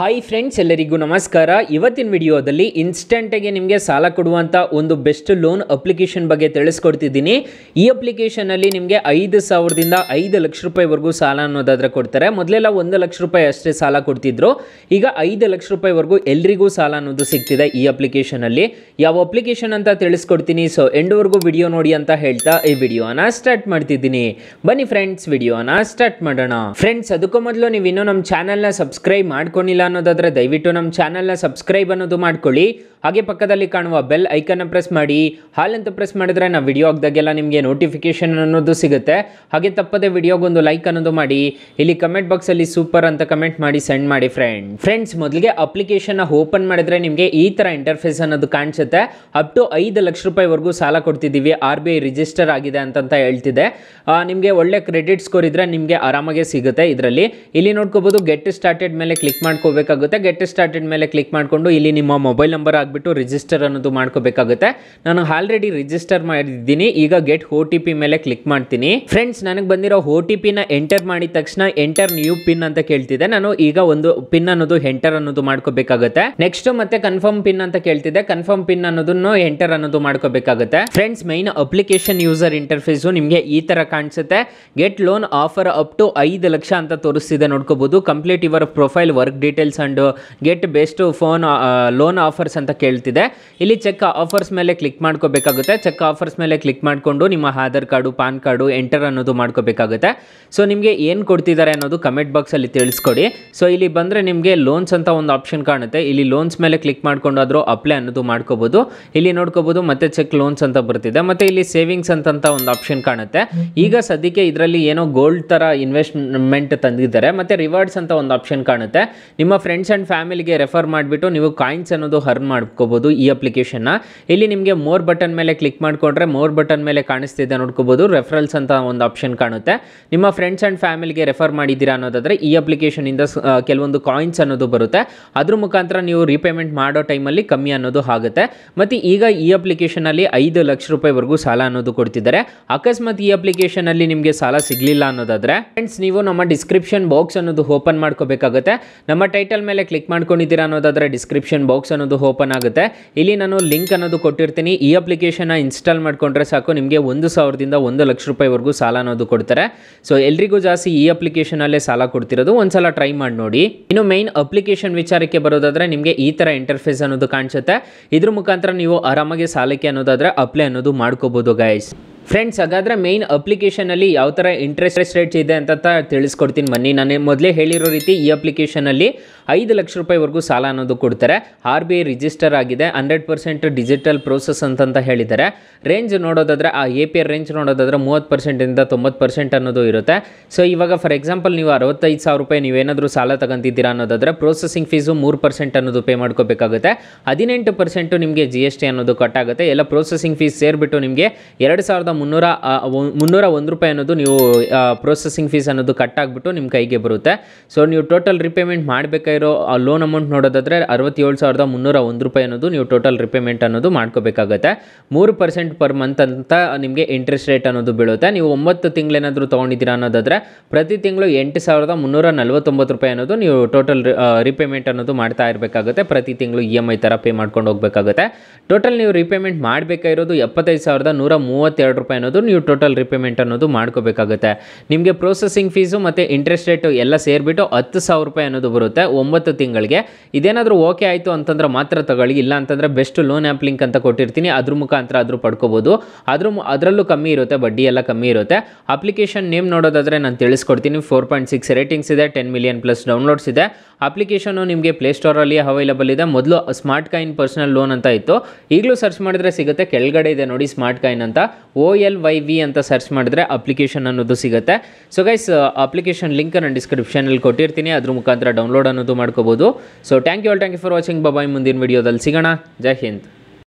Hi friends, ಎಲ್ಲರಿಗೂ ನಮಸ್ಕಾರ. ಇವತ್ತಿನ ವಿಡಿಯೋದಲ್ಲಿ ಇನ್ಸ್ಟೆಂಟಾಗಿ ನಿಮಗೆ ಸಾಲ ಕೊಡುವಂಥ ಒಂದು ಬೆಸ್ಟ್ ಲೋನ್ ಅಪ್ಲಿಕೇಶನ್ ಬಗ್ಗೆ ತಿಳಿಸ್ಕೊಡ್ತಿದ್ದೀನಿ. ಈ ಅಪ್ಲಿಕೇಶನಲ್ಲಿ ನಿಮಗೆ 5,000ದಿಂದ 5 ಲಕ್ಷ ರೂಪಾಯಿವರೆಗೂ ಸಾಲ ಅನ್ನೋದಾದರೆ ಕೊಡ್ತಾರೆ. ಮೊದಲೆಲ್ಲ 1 ಲಕ್ಷ ರೂಪಾಯಿ ಅಷ್ಟೇ ಸಾಲ ಕೊಡ್ತಿದ್ರು. ಈಗ 5 ಲಕ್ಷ ರೂಪಾಯಿವರೆಗೂ ಎಲ್ರಿಗೂ ಸಾಲ ಅನ್ನೋದು ಸಿಗ್ತಿದೆ ಈ ಅಪ್ಲಿಕೇಶನಲ್ಲಿ. ಯಾವ ಅಪ್ಲಿಕೇಶನ್ ಅಂತ ತಿಳಿಸ್ಕೊಡ್ತೀನಿ. ಸೊ ಎಂಡ್ವರೆಗೂ ವಿಡಿಯೋ ನೋಡಿ ಅಂತ ಹೇಳ್ತಾ ಈ ವಿಡಿಯೋನ ಸ್ಟಾರ್ಟ್ ಮಾಡ್ತಿದ್ದೀನಿ. ಬನ್ನಿ ಫ್ರೆಂಡ್ಸ್, ವಿಡಿಯೋನ ಸ್ಟಾರ್ಟ್ ಮಾಡೋಣ. ಫ್ರೆಂಡ್ಸ್, ಅದಕ್ಕೂ ಮೊದಲು ನೀವು ಇನ್ನೂ ನಮ್ಮ ಚಾನಲ್ನ ಸಬ್ಸ್ಕ್ರೈಬ್ ಮಾಡ್ಕೊಂಡಿಲ್ಲ ಅನ್ನೋದಾದ್ರೆ ದಯವಿಟ್ಟು ನಮ್ಮ ಚಾನಲ್ನ ಸಬ್ಸ್ಕ್ರೈಬ್ ಅನ್ನೋದು ಮಾಡ್ಕೊಳ್ಳಿ. ಹಾಗೆ ಪಕ್ಕದಲ್ಲಿ ಕಾಣುವ ಬೆಲ್ ಐಕನ್ನ ಪ್ರೆಸ್ ಮಾಡಿ. ಹಾಲ್ ಅಂತ ಪ್ರೆಸ್ ಮಾಡಿದ್ರೆ ನಾವು ವಿಡಿಯೋ ಹಾಕಿದಾಗೆಲ್ಲ ನಿಮಗೆ ನೋಟಿಫಿಕೇಶನ್ ಅನ್ನೋದು ಸಿಗುತ್ತೆ. ಹಾಗೆ ತಪ್ಪದೆ ವಿಡಿಯೋಗೊಂದು ಲೈಕ್ ಅನ್ನೋದು ಮಾಡಿ. ಇಲ್ಲಿ ಕಮೆಂಟ್ ಬಾಕ್ಸಲ್ಲಿ ಸೂಪರ್ ಅಂತ ಕಮೆಂಟ್ ಮಾಡಿ ಸೆಂಡ್ ಮಾಡಿ ಫ್ರೆಂಡ್ಸ್. ಮೊದಲಿಗೆ ಅಪ್ಲಿಕೇಶನ್ ಓಪನ್ ಮಾಡಿದ್ರೆ ನಿಮಗೆ ಈ ಥರ ಇಂಟರ್ಫೇಸ್ ಅನ್ನೋದು ಕಾಣಿಸುತ್ತೆ. ಅಪ್ ಟು 5 ಲಕ್ಷ ರೂಪಾಯಿವರೆಗೂ ಸಾಲ ಕೊಡ್ತಿದ್ದೀವಿ. RBI ರಿಜಿಸ್ಟರ್ ಆಗಿದೆ ಅಂತ ಹೇಳ್ತಿದೆ. ನಿಮಗೆ ಒಳ್ಳೆ ಕ್ರೆಡಿಟ್ ಸ್ಕೋರ್ ಇದ್ರೆ ನಿಮಗೆ ಆರಾಮಾಗೆ ಸಿಗುತ್ತೆ. ಇದರಲ್ಲಿ ಇಲ್ಲಿ ನೋಡ್ಕೋಬಹುದು, ಗೆಟ್ ಸ್ಟಾರ್ಟೆಡ್ ಮೇಲೆ ಕ್ಲಿಕ್ ಮಾಡ್ಕೋಬೇಕಾಗುತ್ತೆ. ಗೆಟ್ ಸ್ಟಾರ್ಟೆಡ್ ಮೇಲೆ ಕ್ಲಿಕ್ ಮಾಡಿಕೊಂಡು ಇಲ್ಲಿ ನಿಮ್ಮ ಮೊಬೈಲ್ ನಂಬರ್ ಆಗ್ಬಿಟ್ಟು ರಿಜಿಸ್ಟರ್ ಅನ್ನೋದು ಮಾಡ್ಕೋಬೇಕಾಗುತ್ತೆ. ನಾನು ಆಲ್ರೆಡಿ ರಿಜಿಸ್ಟರ್ ಮಾಡಿದ್ದೀನಿ. ಈಗ ಗೆಟ್ OTP ಮೇಲೆ ಕ್ಲಿಕ್ ಮಾಡ್ತೀನಿ. ಫ್ರೆಂಡ್ಸ್, ನನಗೆ ಬಂದಿರೋ OTP ನ ಎಂಟರ್ ಮಾಡಿದ ತಕ್ಷಣ ಎಂಟರ್ ನ್ಯೂ ಪಿನ್ ಅಂತ ಕೇಳ್ತಿದೆ. ನಾನು ಈಗ ಒಂದು ಪಿನ್ ಅನ್ನೋದು ಎಂಟರ್ ಅನ್ನೋದು ಮಾಡ್ಕೋಬೇಕಾಗುತ್ತೆ. ನೆಕ್ಸ್ಟ್ ಮತ್ತೆ ಕನ್ಫರ್ಮ್ ಪಿನ್ ಅಂತ ಕೇಳ್ತಿದೆ. ಕನ್ಫರ್ಮ್ ಪಿನ್ ಅನ್ನೋದನ್ನು ಎಂಟರ್ ಅನ್ನೋದು ಮಾಡ್ಕೋಬೇಕಾಗುತ್ತೆ. Friends, main application user interface ನಿಮಗೆ ಈ ತರ ಕಾಣಿಸುತ್ತೆ. Get loan offer up to 5 lakh ಅಂತ ತೋರಿಸ್ತಿದೆ. ನೋಡ್ಕೋಬಹುದು. Complete your profile, work details and get best phone loan offers ಅಂತ ಕೇಳ್ತಿದೆ. ಇಲ್ಲಿ ಚೆಕ್ ಆಫರ್ಸ್ ಮೇಲೆ ಕ್ಲಿಕ್ ಮಾಡ್ಕೋಬೇಕಾಗುತ್ತೆ. ಚೆಕ್ ಆಫರ್ಸ್ ಮೇಲೆ ಕ್ಲಿಕ್ ಮಾಡಿಕೊಂಡು ನಿಮ್ಮ Aadhaar card, PAN card enter ಅನ್ನೋದು ಮಾಡ್ಕೋಬೇಕಾಗುತ್ತೆ. ಸೊ ನಿಮಗೆ ಏನು ಕೊಡ್ತಿದ್ದಾರೆ ಅನ್ನೋದು ಕಮೆಂಟ್ ಬಾಕ್ಸಲ್ಲಿ ತಿಳಿಸ್ಕೊಡಿ. ಸೊ ಇಲ್ಲಿ ಬಂದರೆ ನಿಮಗೆ ಲೋನ್ಸ್ ಅಂತ ಒಂದು ಆಪ್ಷನ್ ಕಾಣುತ್ತೆ. ಇಲ್ಲಿ ಲೋನ್ಸ್ ಮೇಲೆ ಕ್ಲಿಕ್ ಮಾಡ್ಕೊಂಡು ಆದರೂ ಅಪ್ಲೈ ಅನ್ನೋದು ಮಾಡ್ಕೋಬಹುದು. ಇಲ್ಲಿ ನೋಡ್ಕೋಬಹುದು ಮತ್ತೆ ಚೆಕ್ ಲೋನ್ಸ್ ಅಂತ ಬರ್ತಿದೆ. ಮತ್ತೆ ಇಲ್ಲಿ ಸೇವಿಂಗ್ಸ್ ಅಂತ ಒಂದು ಆಪ್ಷನ್ ಕಾಣುತ್ತೆ. ಈಗ ಸದ್ಯಕ್ಕೆ ಇದರಲ್ಲಿ ಏನೋ ಗೋಲ್ಡ್ ತರ ಇನ್ವೆಸ್ಟ್ಮೆಂಟ್ ತಂದಿದ್ದಾರೆ. ಮತ್ತೆ ರಿವಾರ್ಡ್ಸ್ ಅಂತ ಒಂದು ಆಪ್ಷನ್ ಕಾಣುತ್ತೆ. ನಿಮ್ಮ ಫ್ರೆಂಡ್ಸ್ ಅಂಡ್ ಫ್ಯಾಮಿಲಿಗೆ ರೆಫರ್ ಮಾಡಿಬಿಟ್ಟು ನೀವು ಕಾಯಿನ್ಸ್ ಅನ್ನೋದು ಅರ್ನ್ ಮಾಡ್ಕೋಬಹುದು ಈ ಅಪ್ಲಿಕೇಶನ್ನ. ಇಲ್ಲಿ ನಿಮಗೆ ಮೋರ್ ಬಟನ್ ಮೇಲೆ ಕ್ಲಿಕ್ ಮಾಡ್ಕೊಂಡ್ರೆ ಮೋರ್ ಬಟನ್ ಮೇಲೆ ಕಾಣಿಸ್ತಿದೆ. ನೋಡ್ಕೋಬಹುದು, ರೆಫರಲ್ಸ್ ಅಂತ ಒಂದು ಆಪ್ಷನ್ ಕಾಣುತ್ತೆ. ನಿಮ್ಮ ಫ್ರೆಂಡ್ಸ್ ಅಂಡ್ ಫ್ಯಾಮಿಲಿಗೆ ರೆಫರ್ ಮಾಡಿದ್ದೀರಾ ಅನ್ನೋದಾದ್ರೆ ಈ ಅಪ್ಲಿಕೇಶನ್ ಇಂದ ಕೆಲವೊಂದು ಕಾಯಿನ್ಸ್ ಅನ್ನೋದು ಬರುತ್ತೆ. ಅದ್ರ ಮುಖಾಂತರ ನೀವು ರೀಪೇಮೆಂಟ್ ಮಾಡೋ ಟೈಮಲ್ಲಿ ಕಮ್ಮಿ ಅನ್ನೋದು ಆಗುತ್ತೆ. ಮತ್ತೆ ಈಗ ಈ ಅಪ್ಲಿಕೇಶನ್ ಅಲ್ಲಿ 5 ಲಕ್ಷ ರೂಪಾಯಿವರೆಗೂ ಸಾಲ ಅನ್ನೋದು ಕೊಡ್ತಿದ್ದಾರೆ. ಅಕಸ್ಮಾತ್ ಈ ಅಪ್ಲಿಕೇಶನ್ ಅಲ್ಲಿ ನಿಮಗೆ ಸಾಲ ಸಿಗ್ಲಿಲ್ಲ ಅನ್ನೋದಾದ್ರೆ ಫ್ರೆಂಡ್ಸ್, ನೀವು ನಮ್ಮ ಡಿಸ್ಕ್ರಿಪ್ಷನ್ ಬಾಕ್ಸ್ ಅನ್ನೋದು ಓಪನ್ ಮಾಡ್ಕೋಬೇಕಾಗುತ್ತೆ. ನಮ್ಮ ಟೈಟಲ್ ಮೇಲೆ ಕ್ಲಿಕ್ ಮಾಡ್ಕೊಂಡಿದ್ದೀರಾ ಅನ್ನೋದಾದ್ರೆ ಡಿಸ್ಕ್ರಿಪ್ಷನ್ ಬಾಕ್ಸ್ ಅನ್ನೋದು ಓಪನ್ ಆಗುತ್ತೆ. ಇಲ್ಲಿ ನಾನು ಲಿಂಕ್ ಅನ್ನೋದು ಕೊಟ್ಟಿರ್ತೀನಿ. ಈ ಅಪ್ಲಿಕೇಶನ್ ಇನ್ಸ್ಟಾಲ್ ಮಾಡ್ಕೊಂಡ್ರೆ ಸಾಕು, ನಿಮಗೆ 1,000ದಿಂದ 1 ಲಕ್ಷ ರೂಪಾಯಿವರೆಗೂ ಸಾಲ ಅನ್ನೋದು ಕೊಡ್ತಾರೆ. ಸೊ ಎಲ್ರಿಗೂ ಜಾಸ್ತಿ ಈ ಅಪ್ಲಿಕೇಶನ್ ಅಲ್ಲೇ ಸಾಲ ಕೊಡ್ತಿರೋದು. ಒಂದ್ಸಲ ಟ್ರೈ ಮಾಡಿ ನೋಡಿ. ಇನ್ನು ಮೈನ್ ಅಪ್ಲಿಕೇಶನ್ ವಿಚಾರಕ್ಕೆ ಬರೋದಾದ್ರೆ ನಿಮಗೆ ಈ ತರ ಇಂಟರ್ಫೇಸ್ ಅನ್ನೋದು ಕಾಣಿಸುತ್ತೆ. ಇದ್ರ ಮುಖಾಂತರ ನೀವು ಆರಾಮಾಗಿ ಸಾಲಕ್ಕೆ ಅನ್ನೋದಾದ್ರೆ ಅಪ್ಲೈ ಅನ್ನೋದು ಮಾಡ್ಕೋಬಹುದು ಗೈಸ್. ಫ್ರೆಂಡ್ಸ್, ಹಾಗಾದರೆ ಮೈನ್ ಅಪ್ಲಿಕೇಶನಲ್ಲಿ ಯಾವ ಥರ ಇಂಟ್ರೆಸ್ಟ್ ರೇಟ್ಸ್ ಇದೆ ಅಂತ ತಿಳಿಸ್ಕೊಡ್ತೀನಿ ಬನ್ನಿ. ನಾನು ಮೊದಲೇ ಹೇಳಿರೋ ರೀತಿ ಈ ಅಪ್ಲಿಕೇಶನಲ್ಲಿ 5 ಲಕ್ಷ ರೂಪಾಯಿವರೆಗೂ ಸಾಲ ಅನ್ನೋದು ಕೊಡ್ತಾರೆ. RBI ರಿಜಿಸ್ಟರ್ ಆಗಿದೆ. 100% ಡಿಜಿಟಲ್ ಪ್ರೋಸೆಸ್ ಅಂತ ಹೇಳಿದ್ದಾರೆ. ರೇಂಜ್ ನೋಡೋದಾದ್ರೆ ಆ APR ರೇಂಜ್ ನೋಡೋದಾದ್ರೆ 30%ಇಂದ 90% ಅನ್ನೋದು ಇರುತ್ತೆ. ಸೊ ಇವಾಗ ಫಾರ್ ಎಕ್ಸಾಂಪಲ್ ನೀವು 65,000 ರೂಪಾಯಿ ನೀವೇನಾದರೂ ಸಾಲ ತಗೊಂತಿದ್ದೀರಾ ಅನ್ನೋದಾದ್ರೆ ಪ್ರೋಸೆಸಿಂಗ್ ಫೀಸು 3% ಅನ್ನೋದು ಪೇ ಮಾಡ್ಕೋಬೇಕಾಗುತ್ತೆ. 18% ನಿಮಗೆ GST ಅನ್ನೋದು ಕಟ್ ಆಗುತ್ತೆ. ಎಲ್ಲ ಪ್ರೋಸೆಸಿಂಗ್ ಫೀಸ್ ಸೇರಿಬಿಟ್ಟು ನಿಮಗೆ 2,301 ರೂಪಾಯಿ ಅನ್ನೋದು ನೀವು ಪ್ರೊಸೆಸಿಂಗ್ ಫೀಸ್ ಅನ್ನೋದು ಕಟ್ ಆಗಿಬಿಟ್ಟು ನಿಮ್ಮ ಕೈಗೆ ಬರುತ್ತೆ. ಸೊ ನೀವು ಟೋಟಲ್ ರಿಪೇಮೆಂಟ್ ಮಾಡಬೇಕಾಗಿರೋ ಲೋನ್ ಅಮೌಂಟ್ ನೋಡೋದಾದ್ರೆ 67,301 ರೂಪಾಯಿ ಅನ್ನೋದು ನೀವು ಟೋಟಲ್ ರಿಪೇಮೆಂಟ್ ಅನ್ನೋದು ಮಾಡ್ಕೋಬೇಕಾಗುತ್ತೆ. 3% ಪರ್ ಮಂತ್ ಅಂತ ನಿಮಗೆ ಇಂಟ್ರೆಸ್ಟ್ ರೇಟ್ ಅನ್ನೋದು ಬೀಳುತ್ತೆ. ನೀವು 9 ತಿಂಗಳೇನಾದರೂ ತೊಗೊಂಡಿದ್ದೀರಾ ಅನ್ನೋದಾದ್ರೆ ಪ್ರತಿ ತಿಂಗಳು 8,349 ರೂಪಾಯಿ ಅನ್ನೋದು ನೀವು ಟೋಟಲ್ ರಿಪೇಮೆಂಟ್ ಅನ್ನೋದು ಮಾಡ್ತಾ ಇರಬೇಕಾಗುತ್ತೆ. ಪ್ರತಿ ತಿಂಗಳು EMI ಥರ ಪೇ ಮಾಡ್ಕೊಂಡು ಹೋಗಬೇಕಾಗುತ್ತೆ. ಟೋಟಲ್ ನೀವು ರಿಪೇಮೆಂಟ್ ಮಾಡಬೇಕಾಗಿರೋದು 75,132 ರೂಪಾಯಿ ಅನ್ನೋದು ನೀವು ಟೋಟಲ್ ರಿಪೇಮೆಂಟ್ ಅನ್ನೋದು ಮಾಡ್ಕೋಬೇಕಾಗುತ್ತೆ. ನಿಮಗೆ ಪ್ರೊಸೆಸಿಂಗ್ ಫೀಸು ಮತ್ತು ಇಂಟ್ರೆಸ್ಟ್ ರೇಟು ಎಲ್ಲ ಸೇರಿಬಿಟ್ಟು 10,000 ರೂಪಾಯಿ ಅನ್ನೋದು ಬರುತ್ತೆ 9 ತಿಂಗಳಿಗೆ. ಇದೇನಾದರೂ ಓಕೆ ಆಯಿತು ಅಂತಂದ್ರೆ ಮಾತ್ರ ತಗೊಳ್ಳಿ. ಇಲ್ಲ ಅಂತಂದರೆ ಬೆಸ್ಟ್ ಲೋನ್ ಆ್ಯಪ್ ಲಿಂಕ್ ಅಂತ ಕೊಟ್ಟಿರ್ತೀನಿ, ಅದ್ರ ಮುಖಾಂತರ ಆದರೂ ಪಡ್ಕೋಬೋದು. ಅದರಲ್ಲೂ ಕಮ್ಮಿ ಇರುತ್ತೆ, ಬಡ್ಡಿ ಎಲ್ಲ ಕಮ್ಮಿ ಇರುತ್ತೆ. ಅಪ್ಲಿಕೇಶನ್ ನೇಮ್ ನೋಡೋದಾದರೆ ನಾನು ತಿಳಿಸ್ಕೊಡ್ತೀನಿ. 4.6 ರೇಟಿಂಗ್ಸ್ ಇದೆ, 10 ಮಿಲಿಯನ್ ಪ್ಲಸ್ ಡೌನ್ಲೋಡ್ಸ್ ಇದೆ. ಅಪ್ಲಿಕೇಶನು ನಿಮಗೆ ಪ್ಲೇಸ್ಟೋರಲ್ಲಿ ಅವೈಲೇಬಲ್ ಇದೆ. ಮೊದಲು ಸ್ಮಾರ್ಟ್ ಕಾಯಿನ್ ಪರ್ಸನಲ್ ಲೋನ್ ಅಂತ ಇತ್ತು, ಈಗಲೂ ಸರ್ಚ್ ಮಾಡಿದ್ರೆ ಸಿಗುತ್ತೆ. ಕೆಳಗಡೆ ಇದೆ ನೋಡಿ ಸ್ಮಾರ್ಟ್ ಕಾಯಿನ್ ಅಂತ, OLYV ಅಂತ ಸರ್ಚ್ ಮಾಡಿದ್ರೆ ಅಪ್ಲಿಕೇಶನ್ ಅನ್ನೋದು ಸಿಗುತ್ತೆ. ಸೊ ಗೈಸ್, ಅಪ್ಲಿಕೇಶನ್ ಲಿಂಕ್ ನಾನು ಡಿಸ್ಕ್ರಿಪ್ಷನಲ್ಲಿ ಕೊಟ್ಟಿರ್ತೀನಿ, ಅದ್ರ ಮುಖಾಂತರ ಡೌನ್ಲೋಡ್ ಅನ್ನೋದು ಮಾಡ್ಕೋಬೋದು. So thank you for watching. Bye. ಮುಂದಿನ ವಿಡಿಯೋದಲ್ಲಿ ಸಿಗೋಣ. ಜೈ ಹಿಂದ್.